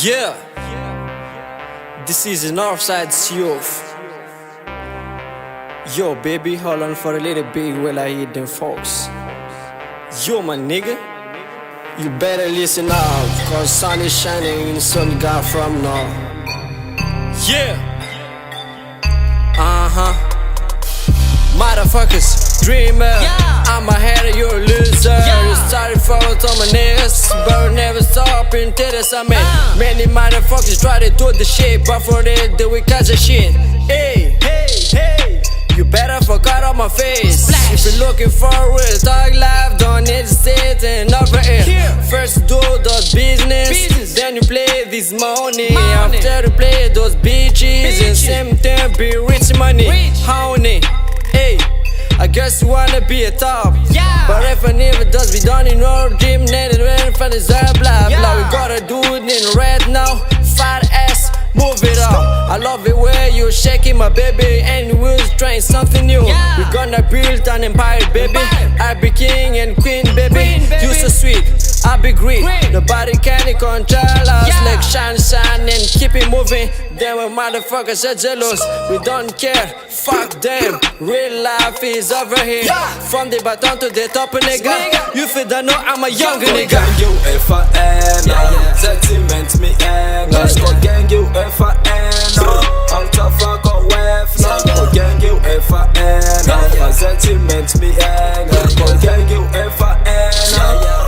Yeah, this is the Northside's youth. Yo, baby, hold on for a little bit while I hit them folks. Yo, my nigga, you better listen up, cause sun is shining in the sun got from now. Yeah, motherfuckers, dreamer. Yeah. I'm ahead of you, loser. Yeah. You started forward on my niggas, but never stop until there's a man. Many motherfuckers try to do the shit, but for they do it cause of shit. Hey, hey, hey, you better forget on my face. Splash. If you're looking for a real thug life, don't need to sit and over it. Yeah. First do those business, then you play this money. Money. After you play those bitches, and same time be rich money. Rich. Honey, hey, I guess you wanna be a top. Yeah. But if I never does be done in our dream, then it went for the blah Yeah. blah. We gotta do it in red now. Fat ass, move it up. I love it where you shaking my baby, and we'll try something new. Yeah. We gonna build an empire, baby. Empire. I be king and queen, baby. Queen, baby. You so sweet, I be great. Great. Nobody can control us. Yeah. Like shine and keep it moving. Them motherfuckers are jealous. We don't care, fuck them. Real life is over here. Yeah. From the bottom to the top, nigga. Nigga. You feel that know I'm a young Gang nigga. you FAN, sentiment me anger. Gang you FAN, I'm tough fuck on wef now. Gang you FAN, sentiment me anger. Gang you FAN,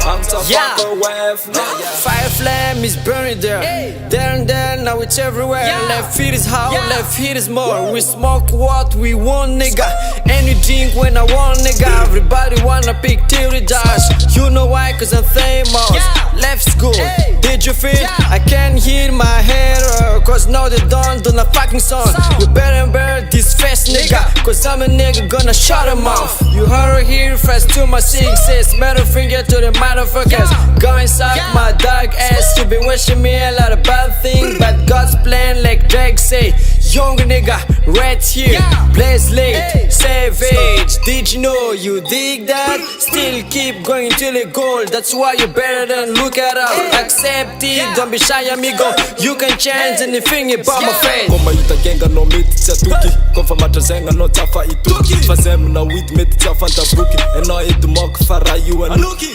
I'm tough Yeah. fuck on wef now. Fire flame is burning there. Hey. There and there, now it's everywhere. Yeah. Left feet is hot, Yeah. left feet is more. We smoke what we want, nigga. And you drink when I want, nigga. Everybody wanna pick till the dash. You know why? Cause I'm famous. Yeah. Left school, Hey. did you feel? Yeah. I can't hear my head, cause now they don't do no fucking song. Sound. You better bear this face, nigga. Cause I'm a nigga gonna shut him off. You heard it here first to my sixes. Middle finger to the motherfuckers. Yeah. Go inside Yeah. my dog ass. You been wishing me a lot of bad things, but God's plan, like Drake say. Young nigga, right here, Yeah. blaze late, Hey. savage. Did you know you dig that? Still keep going till it gold. That's why you better than look at us. Hey. Accept it, Yeah. don't be shy, amigo. You can change anything about my Yeah. face. Koma itagenga no miti tsatuki Konfa matazenga no tafa ituki Fazem na weed miti tafa ntabuki Eno idu mok fara you anuki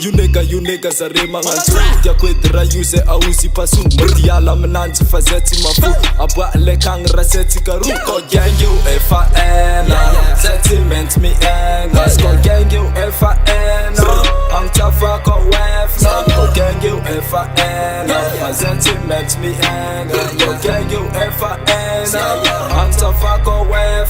You nigga zarema ngantu Dia kwedra yuse ausi pasu Modiala menanji fazeti mafu Abwa lekang raseti karuko Gang you FAN Sentiment me anger Sko gang you FAN I'm tafa ko wef no Gang you FAN Sentiment me anger Gang you FAN I'm tough, I go wef.